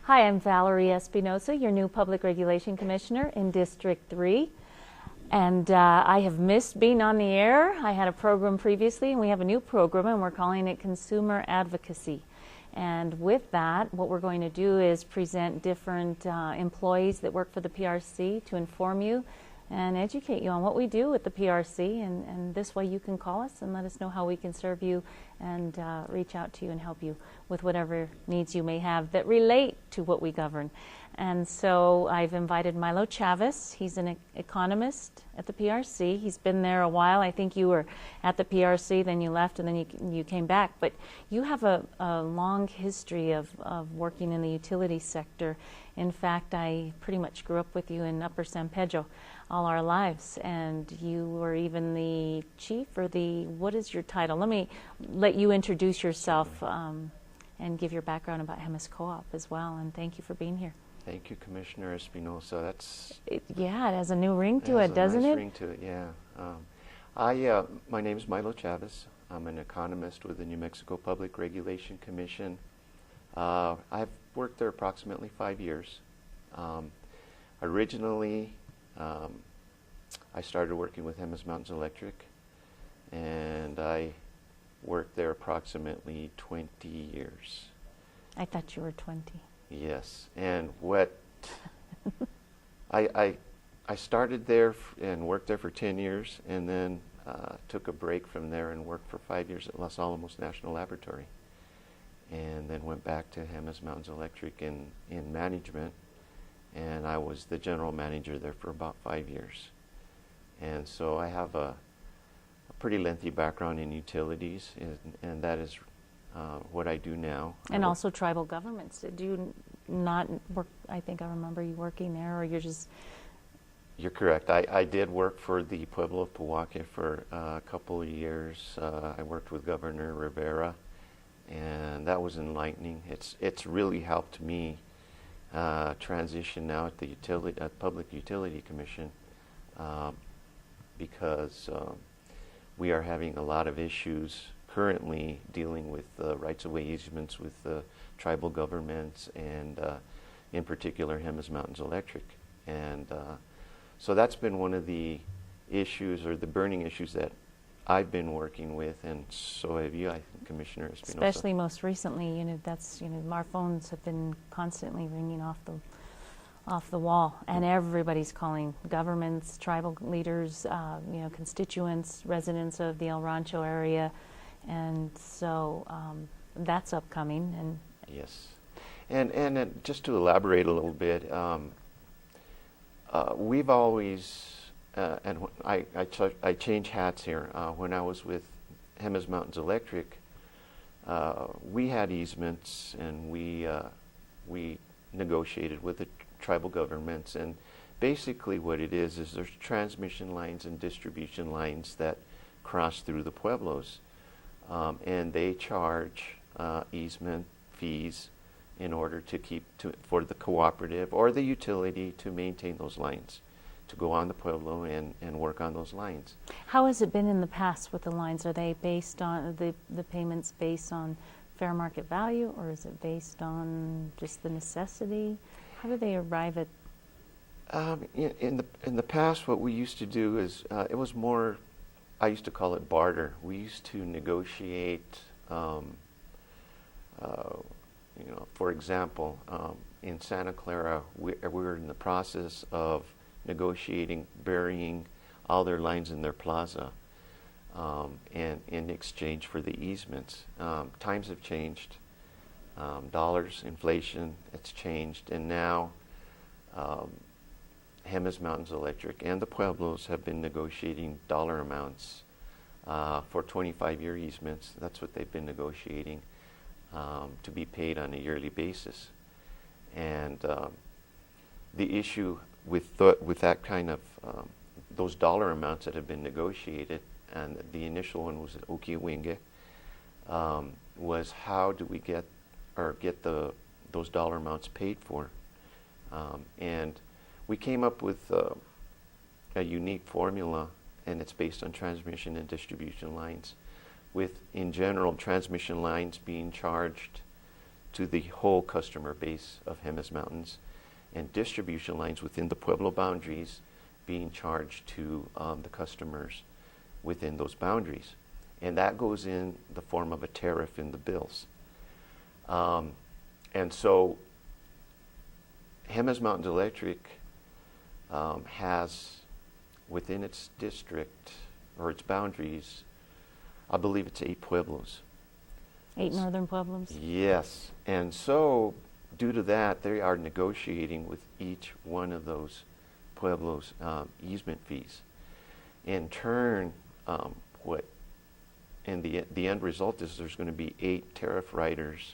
Hi, I'm Valerie Espinosa, your new Public Regulation Commissioner in District 3. And I have missed being on the air. I had a program previously, and we have a new program, and we're calling it Consumer Advocacy. And with that, what we're going to do is present different employees that work for the PRC to inform you and educate you on what we do with the PRC. And this way you can call us and let us know how we can serve you and reach out to you and help you with whatever needs you may have that relate to what we govern. And so I've invited Milo Chavez. He's an economist at the PRC. He's been there a while. I think you were at the PRC, then you left, and then you came back. But you have a long history of working in the utility sector. In fact, I pretty much grew up with you in Upper San Pedro all our lives, and you were even the chief or what is your title? Let me let you introduce yourself and give your background about Hemis Co-op as well, and thank you for being here. Thank you, Commissioner Espinosa. Yeah, it has a new ring to it, doesn't it? It has a nice ring to it, yeah. My name is Milo Chavez. I'm an economist with the New Mexico Public Regulation Commission. I've worked there approximately 5 years. Originally, I started working with Hemis Mountains Electric, and I worked there approximately 20 years. I thought you were 20. Yes, and what I started there and worked there for 10 years, and then took a break from there and worked for 5 years at Los Alamos National Laboratory, and then went back to Hemis Mountains Electric in management, and I was the general manager there for about 5 years. And so I have a pretty lengthy background in utilities, and that is what I do now. And also tribal governments. Did you not work? I think I remember you working there, or you're just... You're correct. I did work for the Pueblo of Pehuaque for a couple of years. I worked with Governor Rivera, and that was enlightening. It's really helped me transition now at the Public Utility Commission because we are having a lot of issues currently dealing with rights-of-way easements with tribal governments and in particular Hemis Mountains Electric. And so that's been one of the issues or the burning issues that I've been working with, and so have you, I think, Commissioner Espinosa. Especially most recently, our phones have been constantly ringing off the wall, and everybody's calling governments, tribal leaders, constituents, residents of the El Rancho area. And so that's upcoming. And yes, and just to elaborate a little bit, we've always, and I change hats here. When I was with Hemis Mountains Electric, we had easements, and we negotiated with the tribal governments. And basically, what it is there's transmission lines and distribution lines that cross through the pueblos. And they charge easement fees in order for the cooperative or the utility to maintain those lines, to go on the pueblo and work on those lines. How has it been in the past with the lines? Are they based on the payments based on fair market value, or is it based on just the necessity? How do they arrive at? In the past, what we used to do is it was more. I used to call it barter. We used to negotiate, for example, in Santa Clara, we were in the process of negotiating burying all their lines in their plaza, and in exchange for the easements. Times have changed. Dollars, inflation, it's changed, and now Hemis Mountains Electric and the Pueblos have been negotiating dollar amounts for 25-year easements. That's what they've been negotiating to be paid on a yearly basis. And the issue with that kind of those dollar amounts that have been negotiated, and the initial one was at Okiwinge, was how do we get those dollar amounts paid for? And we came up with a unique formula, and it's based on transmission and distribution lines, with, in general, transmission lines being charged to the whole customer base of Jemez Mountains, and distribution lines within the Pueblo boundaries being charged to the customers within those boundaries. And that goes in the form of a tariff in the bills. And so Jemez Mountains Electric has within its district or its boundaries, I believe it's 8 pueblos. 8 northern pueblos? Yes. And so due to that, they are negotiating with each one of those pueblos easement fees. In turn, the end result is there's going to be 8 tariff riders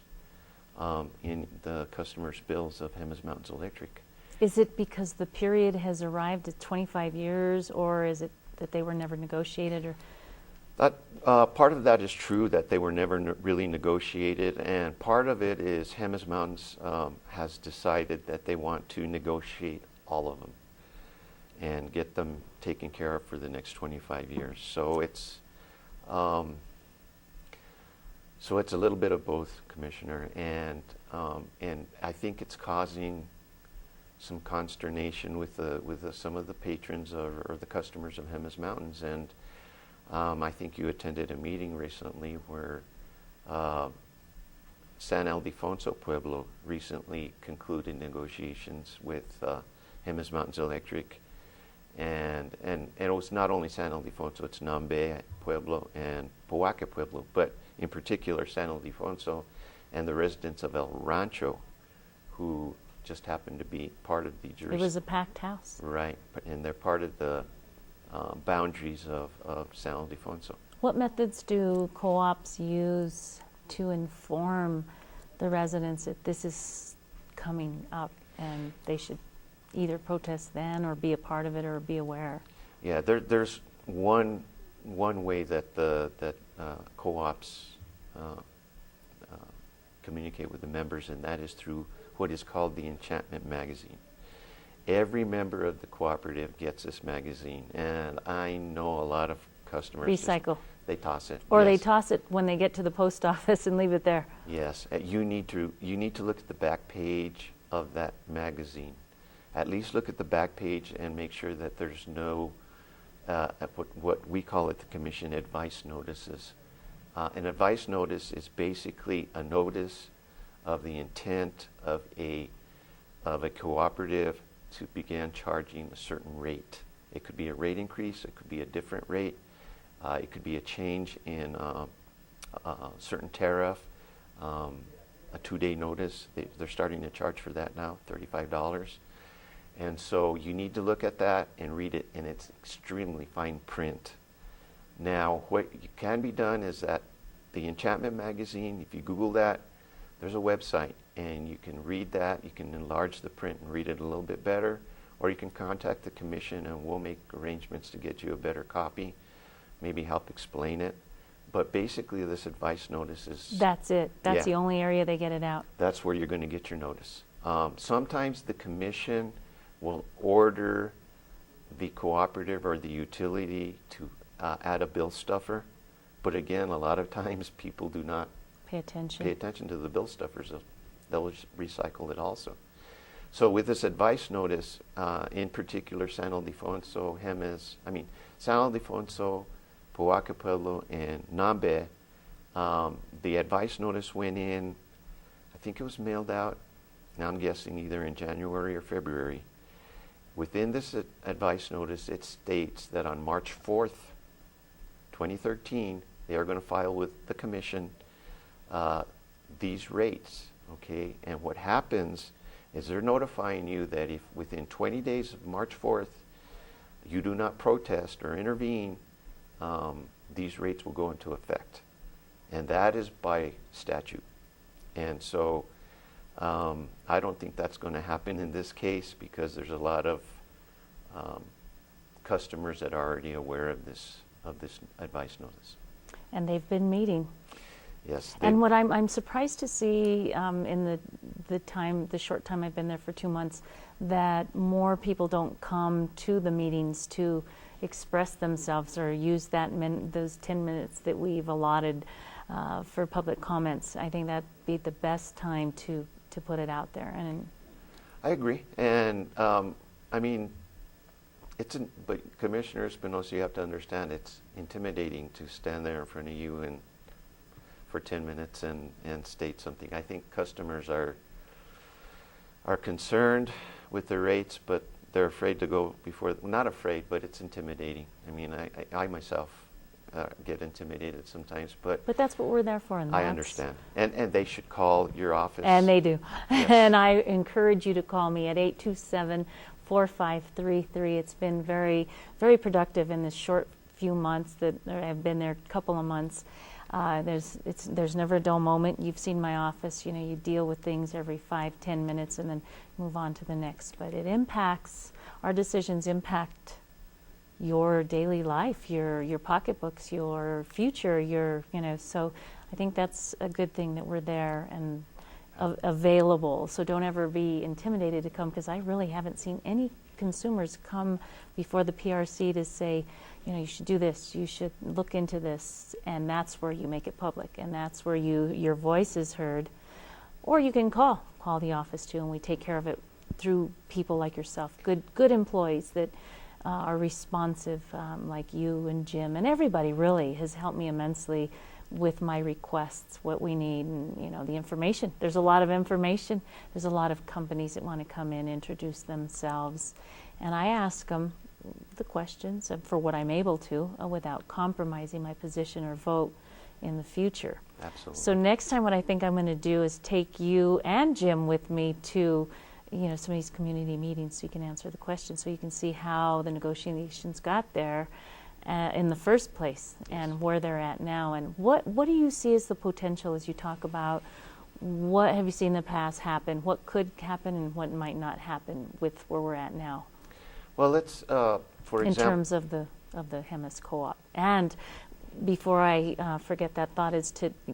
in the customers' bills of Jemez Mountains Electric. Is it because the period has arrived at 25 years, or is it that they were never negotiated? Or that part of that is true, that they were never really negotiated, and part of it is Jemez Mountains has decided that they want to negotiate all of them and get them taken care of for the next 25 years. So it's a little bit of both, Commissioner, and I think it's causing some consternation with some of the patrons or the customers of Jemez Mountains. And I think you attended a meeting recently where San Ildefonso Pueblo recently concluded negotiations with Jemez Mountains Electric, and it was not only San Ildefonso, it's Nambe Pueblo and Poaque Pueblo, but in particular San Ildefonso and the residents of El Rancho, who just happened to be part of the jurisdiction. It was a packed house. Right, and they're part of the boundaries of San Ildefonso. What methods do co-ops use to inform the residents that this is coming up and they should either protest then or be a part of it or be aware? Yeah, there's one way that that co-ops communicate with the members, and that is through what is called the Enchantment Magazine. Every member of the cooperative gets this magazine, and I know a lot of customers Recycle. They toss it. Or yes. they toss it when they get to the post office and leave it there. Yes, you need to look at the back page of that magazine. At least look at the back page and make sure that there's no what we call at the commission advice notices. An advice notice is basically a notice of the intent of a cooperative to begin charging a certain rate. It could be a rate increase, it could be a different rate, it could be a change in a certain tariff, a 2-day notice. They're starting to charge for that now, $35. And so you need to look at that and read it in its extremely fine print. Now, what can be done is that the Enchantment Magazine, if you Google that, there's a website, and you can read that. You can enlarge the print and read it a little bit better, or you can contact the commission and we'll make arrangements to get you a better copy, maybe help explain it. But basically this advice notice is... That's it. That's the only area they get it out. That's where you're going to get your notice. Sometimes the commission will order the cooperative or the utility to add a bill stuffer, but again, a lot of times people do not pay attention to the bill stuffers. They'll recycle it also. So with this advice notice, in particular San Ildefonso, San Ildefonso, Poaque Pueblo, and Nambe, the advice notice went in, I think it was mailed out, now I'm guessing either in January or February. Within this advice notice, it states that on March 4th, 2013, they are going to file with the commission these rates, okay? And what happens is they're notifying you that if within 20 days of March 4th, you do not protest or intervene, these rates will go into effect. And that is by statute. And so I don't think that's going to happen in this case because there's a lot of customers that are already aware of this advice notice. And they've been meeting. Yes. And what I'm surprised to see in the short time I've been there for 2 months, that more people don't come to the meetings to express themselves or use those 10 minutes that we've allotted for public comments. I think that'd be the best time to put it out there. And I agree. And I mean, but Commissioner Espinosa, you have to understand it's intimidating to stand there in front of you and for 10 minutes and state something. I think customers are concerned with the rates, but they're afraid to go before. Not afraid, but it's intimidating. I mean, I myself get intimidated sometimes, but that's what we're there for. And I understand. And they should call your office. And they do. Yes. And I encourage you to call me at 827-4533. It's been very, very productive in this short few months that I've been there, a couple of months. There's never a dull moment. You've seen my office. You deal with things every 5-10 minutes and then move on to the next. But our decisions impact your daily life, your pocketbooks, your future, so I think that's a good thing that we're there and available. So don't ever be intimidated to come, because I really haven't seen any consumers come before the PRC to say, you should do this, you should look into this, and that's where you make it public, and that's where your voice is heard. Or you can call the office too, and we take care of it through people like yourself, good employees that are responsive, like you and Jim, and everybody really has helped me immensely with my requests, what we need, and the information. There's a lot of information. There's a lot of companies that want to come in, introduce themselves, and I ask them the questions for what I'm able to, without compromising my position or vote in the future. Absolutely. So next time, what I think I'm going to do is take you and Jim with me to some of these community meetings, so you can answer the questions, so you can see how the negotiations got there in the first place, and where they're at now. And what do you see as the potential, as you talk about what have you seen in the past happen, what could happen, and what might not happen with where we're at now? Well, let's, for example, in terms of the Hemis Co-op. And before I forget that thought,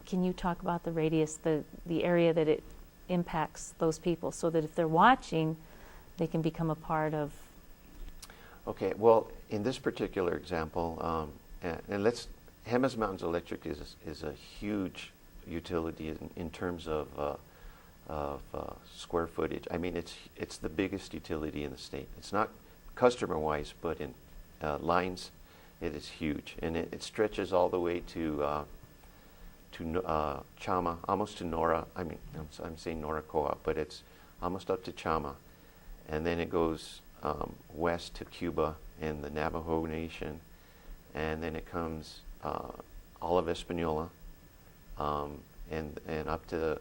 can you talk about the radius, the area that it impacts those people, so that if they're watching, they can become a part of. Okay, well, in this particular example, Hemis Mountains Electric is a huge utility in terms of square footage. I mean, it's the biggest utility in the state. It's not customer-wise, but in lines, it is huge, and it stretches all the way to Chama, almost to Nora. I mean, I'm saying Nora Co-op, but it's almost up to Chama, and then it goes west to Cuba and the Navajo Nation, and then it comes all of Espanola, and up to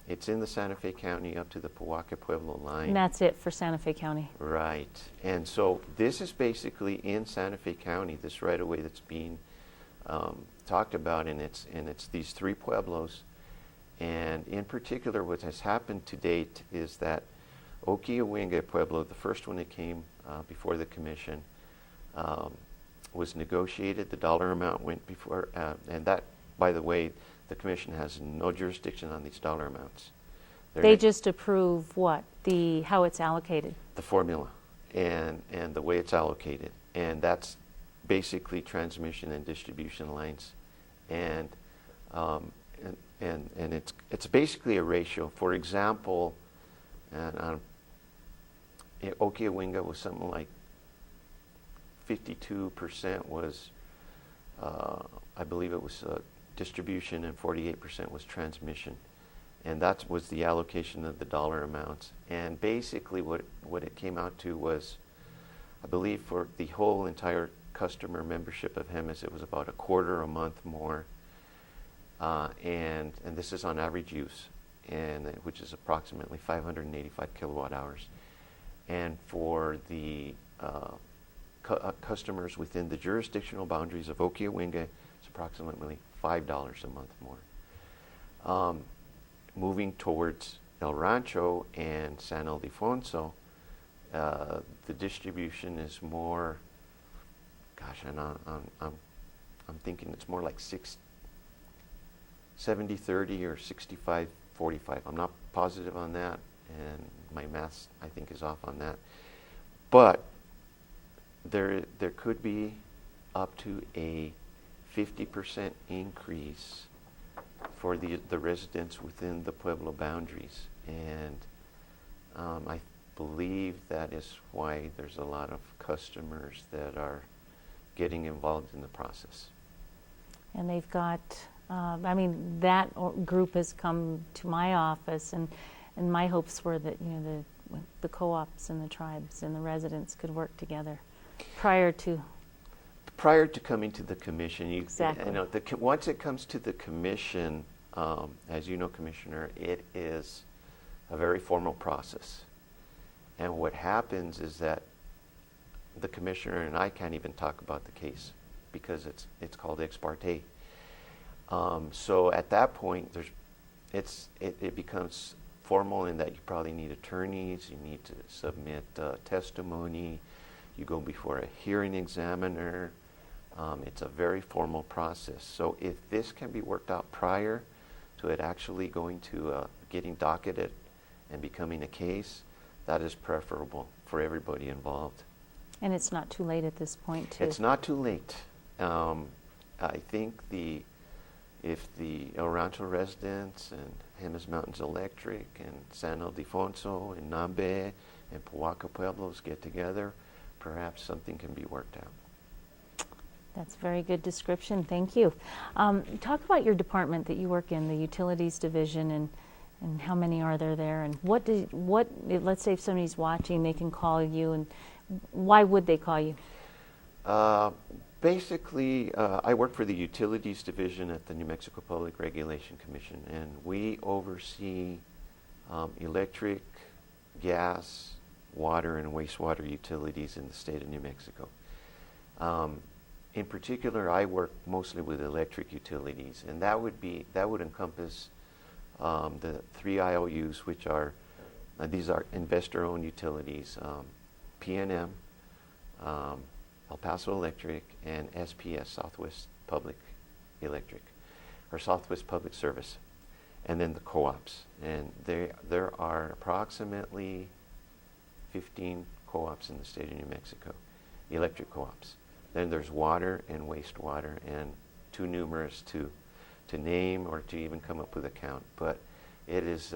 it's in the Santa Fe County up to the Pohuaca Pueblo line. And that's it for Santa Fe County. Right, and so this is basically in Santa Fe County, this right of way that's being talked about, and it's these three pueblos. And in particular, what has happened to date is that Okiawinga Pueblo, the first one that came before the commission, was negotiated. The dollar amount went before, and that, by the way, the commission has no jurisdiction on these dollar amounts. They just approve what? How it's allocated? The formula and the way it's allocated. And that's basically transmission and distribution lines. And it's basically a ratio. For example, Okiawinga was something like 52% was, I believe it was distribution, and 48% was transmission. And that was the allocation of the dollar amounts. And basically what it came out to was, I believe for the whole entire customer membership of Hemis, it was about $0.25 a month more. And this is on average use, which is approximately 585 kilowatt hours. And for the customers within the jurisdictional boundaries of Okiawinga, it's approximately $5 a month more. Moving towards El Rancho and San Ildefonso, the distribution is more. Gosh, and I'm thinking it's more like 70-30 or 65-45. I'm not positive on that, and my math, I think, is off on that. But there could be up to a 50% increase for the residents within the Pueblo boundaries. And I believe that is why there's a lot of customers that are getting involved in the process. And they've got, I mean, that group has come to my office, and my hopes were that, you know, the co-ops and the tribes and the residents could work together prior to coming to the commission. Exactly. You know, once it comes to the commission, as you know, Commissioner, it is a very formal process. And what happens is that the commissioner and I can't even talk about the case because it's called ex parte. So at that point, it becomes formal in that you probably need attorneys, you need to submit testimony, you go before a hearing examiner. It's a very formal process. So if this can be worked out prior to it actually going to getting docketed and becoming a case, that is preferable for everybody involved. And it's not too late at this point, too. It's not too late. I think if the El Rancho residents and Jemez Mountains Electric and San Ildefonso and Nambe and Pohuaca Pueblos get together, perhaps something can be worked out. That's a very good description. Thank you. Talk about your department that you work in, the Utilities Division, and how many are there, and let's say if somebody's watching, they can call you, and why would they call you? Basically, I work for the Utilities Division at the New Mexico Public Regulation Commission, and we oversee electric, gas, water, and wastewater utilities in the state of New Mexico. In particular, I work mostly with electric utilities, and that would encompass the 3 IOUs, which are these are investor-owned utilities: PNM, El Paso Electric, and SPS, Southwest Public Electric, or Southwest Public Service, and then the co-ops. And there are approximately 15 co-ops in the state of New Mexico, electric co-ops. Then there's water and wastewater, and too numerous to name or to even come up with a count. But it is,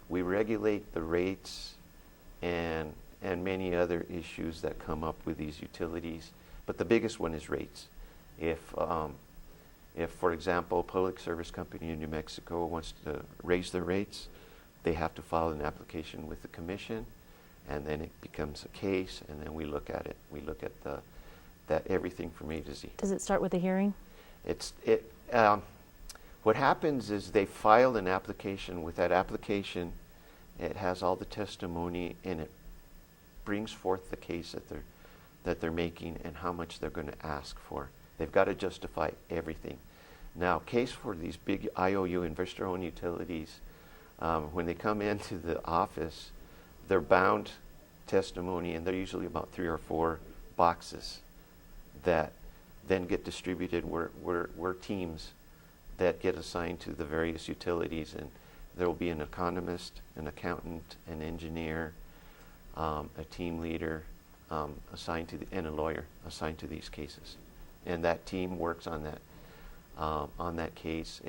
we regulate the rates and many other issues that come up with these utilities. But the biggest one is rates. If for example, a public service company in New Mexico wants to raise their rates, they have to file an application with the commission, and then it becomes a case, and then we look at it. We look at that everything from A to Z. Does it start with a hearing? What happens is they file an application. With that application, it has all the testimony, and it brings forth the case that they're making and how much they're going to ask for. They've got to justify everything. Now, case for these big IOU, investor-owned utilities, when they come into the office, they're bound testimony, and they're usually about 3 or 4 boxes that then get distributed. We're teams that get assigned to the various utilities, and there will be an economist, an accountant, an engineer, a team leader assigned to and a lawyer assigned to these cases, and that team works on that case.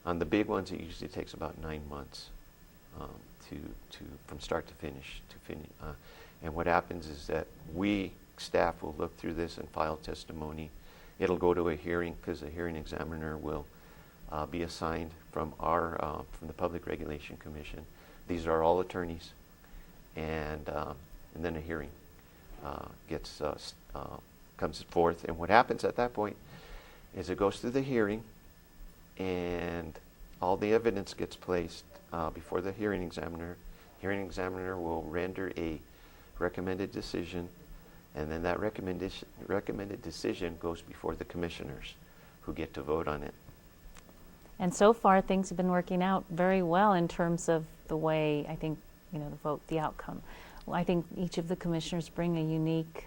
On the big ones, it usually takes about 9 months to from start to finish. And what happens is that we staff will look through this and file testimony. It'll go to a hearing because the hearing examiner will be assigned from the Public Regulation Commission. These are all attorneys, and then a hearing comes forth. And what happens at that point is it goes through the hearing, and all the evidence gets placed before the hearing examiner. Hearing examiner will render a recommended decision, and then that recommended decision goes before the commissioners, who get to vote on it. And so far, things have been working out very well in terms of the way, I think, the vote, the outcome. Well, I think each of the commissioners bring a unique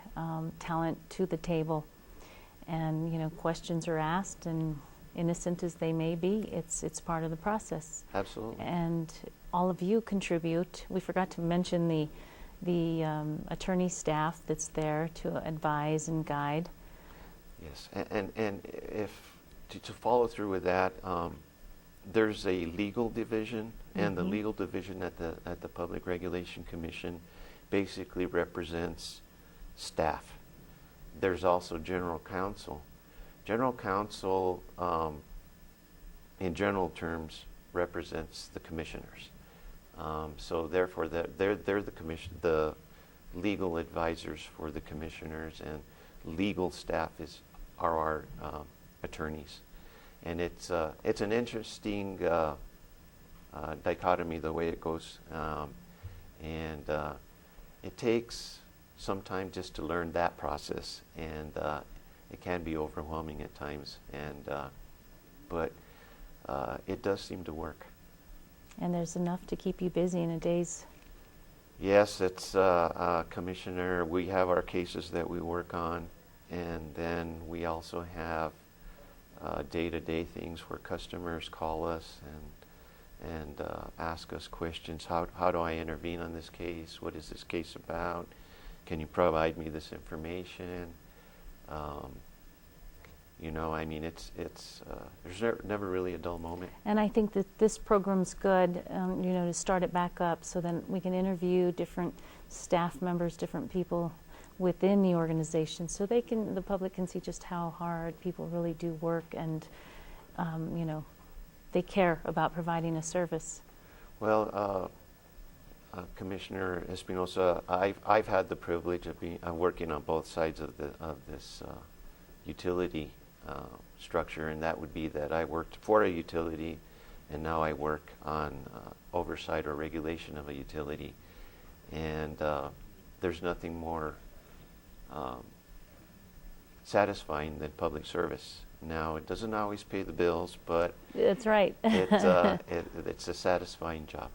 talent to the table, and questions are asked, and innocent as they may be, it's part of the process. Absolutely. And all of you contribute. We forgot to mention the attorney staff that's there to advise and guide. Yes, and if to follow through with that, there's a legal division, and the legal division at the Public Regulation Commission basically represents staff. There's also general counsel. General counsel, in general terms, represents the commissioners. So therefore, they're the legal advisors for the commissioners, and legal staff are our attorneys. And it's an interesting dichotomy the way it goes, and it takes some time just to learn that process, and it can be overwhelming at times, but it does seem to work. And there's enough to keep you busy in a day's. Yes, it's Commissioner. We have our cases that we work on, and then we also have day-to-day things where customers call us and ask us questions. How do I intervene on this case? What is this case about? Can you provide me this information? I mean, it's there's never really a dull moment. And I think that this program's good, to start it back up, so then we can interview different staff members, different people within the organization, so the public can see just how hard people really do work, and they care about providing a service. Well, Commissioner Espinosa, I've had the privilege of working on both sides of this utility structure, and that would be that I worked for a utility, and now I work on oversight or regulation of a utility, and there's nothing more satisfying than public service. Now, it doesn't always pay the bills, but that's right. It's a satisfying job.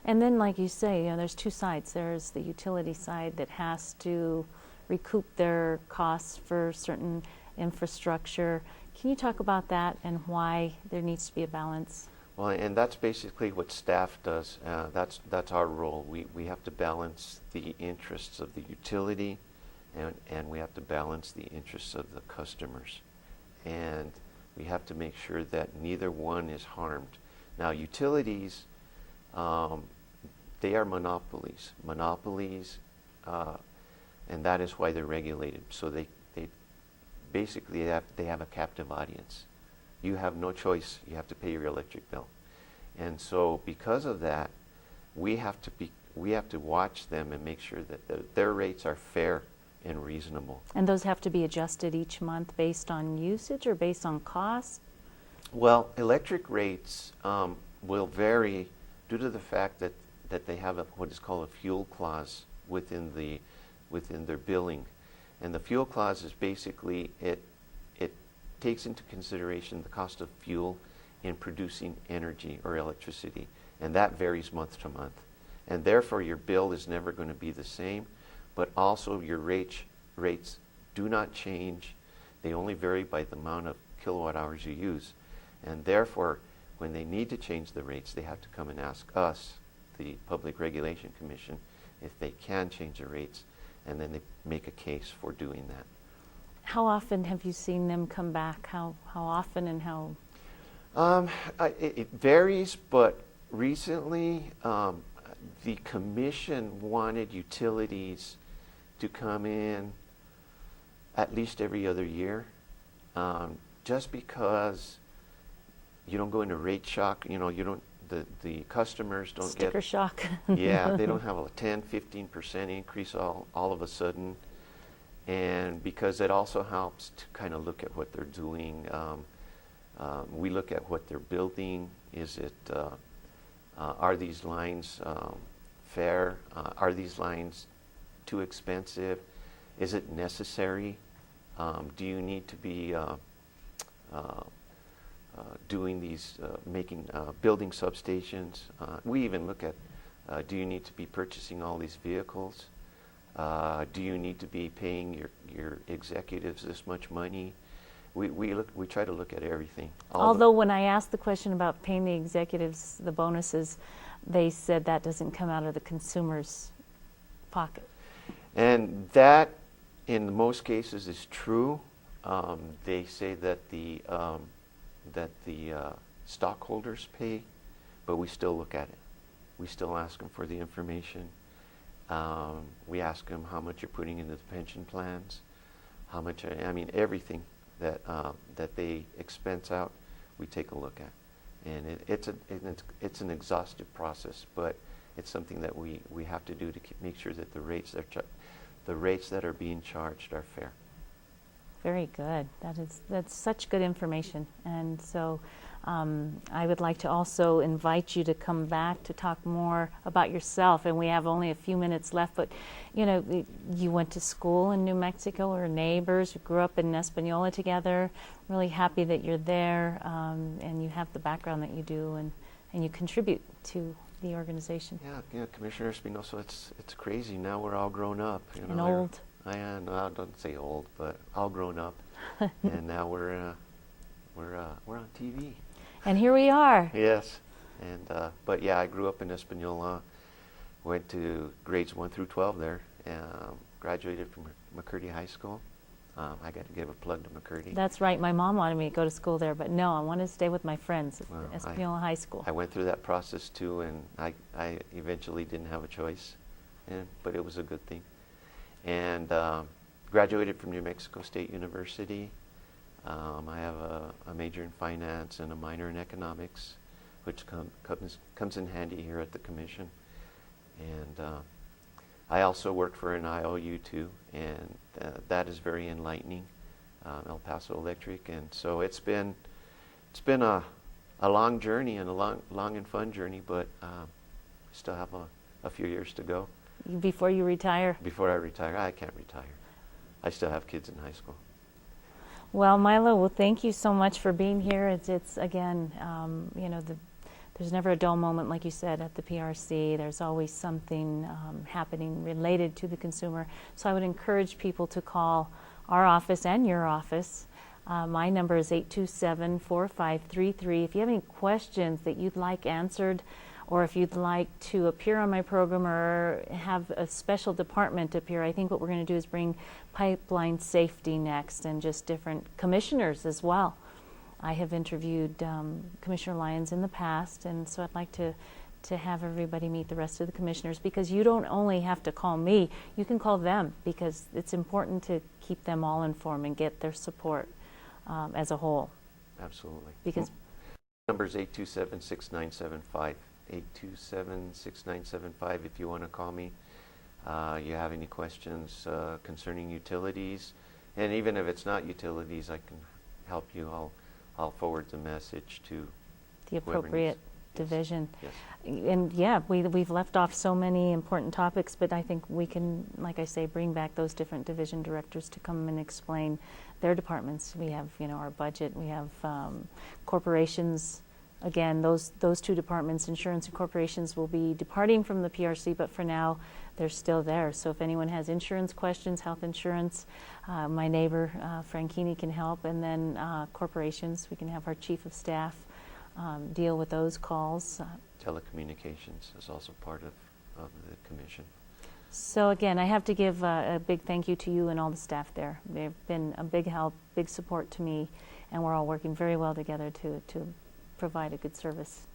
And then, like you say, there's two sides. There's the utility side that has to recoup their costs for certain infrastructure. Can you talk about that and why there needs to be a balance? Well, and that's basically what staff does. That's our role. We have to balance the interests of the utility, and we have to balance the interests of the customers. And we have to make sure that neither one is harmed. Now, utilities, they are monopolies. And that is why they're regulated. So they basically have a captive audience. You have no choice. You have to pay your electric bill. And so because of that, we have to watch them and make sure that their rates are fair and reasonable. And those have to be adjusted each month based on usage or based on cost? Well, electric rates will vary due to the fact that they have what is called a fuel clause within their billing. And the fuel clause is basically, it takes into consideration the cost of fuel in producing energy or electricity, and that varies month to month. And therefore your bill is never going to be the same, but also your rates do not change. They only vary by the amount of kilowatt hours you use. And therefore, when they need to change the rates, they have to come and ask us, the Public Regulation Commission, if they can change the rates, and then they make a case for doing that. How often have you seen them come back? How often and how? It varies, but recently the commission wanted utilities to come in at least every other year, just because you don't go into rate shock. You don't. The customers don't get sticker shock. Yeah, they don't have a 10-15% increase all of a sudden, and because it also helps to kind of look at what they're doing. We look at what they're building. Are these lines fair? Are these lines too expensive? Is it necessary? Do you need to be doing these, building substations? We even look at, do you need to be purchasing all these vehicles? Do you need to be paying your executives this much money? We try to look at everything. Although when I asked the question about paying the executives the bonuses, they said that doesn't come out of the consumer's pocket. And that, in most cases, is true. They say that the stockholders pay, but we still look at it. We still ask them for the information. We ask them how much you're putting into the pension plans, how much. I mean, everything that they expense out, we take a look at, and it's an exhaustive process, but it's something that we have to do to make sure that the rates that are being charged are fair. Very good. That's such good information. And so I would like to also invite you to come back to talk more about yourself. And we have only a few minutes left, but you went to school in New Mexico, or neighbors, you grew up in Espanola together. Really happy that you're there, and you have the background that you do, and you contribute to the organization. Yeah, Commissioner Espinosa, it's crazy. Now we're all grown up. And old. I don't say old, but all grown up, and now we're on TV. And here we are. Yes, and but yeah, I grew up in Espanola. Went to grades 1 through 12 there. Graduated from McCurdy High School. I got to give a plug to McCurdy. That's right. My mom wanted me to go to school there, but no, I wanted to stay with my friends at Well, Espanola High School. I went through that process too, and I eventually didn't have a choice, but it was a good thing. And graduated from New Mexico State University. I have a major in finance and a minor in economics, which comes in handy here at the commission. And I also work for an IOU too, and that is very enlightening, El Paso Electric. And so it's been a long journey, and a long and fun journey, but still have a few years to go. Before you retire? Before I retire. I can't retire. I still have kids in high school. Well, Milo, thank you so much for being here. It's again, there's never a dull moment, like you said, at the PRC. There's always something happening related to the consumer. So I would encourage people to call our office and your office. My number is 827-4533. If you have any questions that you'd like answered, or if you'd like to appear on my program or have a special department appear, I think what we're going to do is bring pipeline safety next, and just different commissioners as well. I have interviewed Commissioner Lyons in the past, and so I'd like to have everybody meet the rest of the commissioners, because you don't only have to call me, you can call them, because it's important to keep them all informed and get their support as a whole. Absolutely. Because number is 827-6975. 827-6975 if you want to call me. You have any questions concerning utilities, and even if it's not utilities, I can help you. I'll forward the message to the appropriate division. Yes. And yeah, we've left off so many important topics, but I think we can, like I say, bring back those different division directors to come and explain their departments. We have, our budget. We have corporations. Again, those two departments, insurance and corporations, will be departing from the PRC, but for now, they're still there. So if anyone has insurance questions, health insurance, my neighbor, Franchini, can help. And then corporations, we can have our chief of staff deal with those calls. Telecommunications is also part of the commission. So again, I have to give a big thank you to you and all the staff there. They've been a big help, big support to me, and we're all working very well together to provide a good service.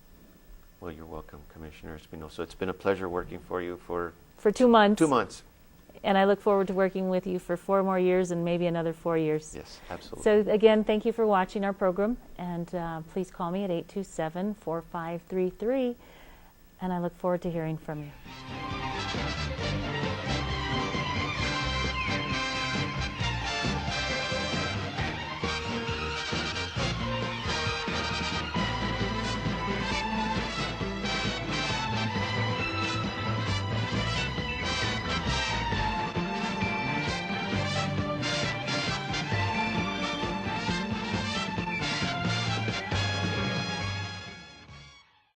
Well, you're welcome, Commissioner Espinosa. It's been a pleasure working for you for 2 months. 2 months. And I look forward to working with you for 4 more years and maybe another 4 years. Yes, absolutely. So again, thank you for watching our program, and please call me at 827-4533, and I look forward to hearing from you.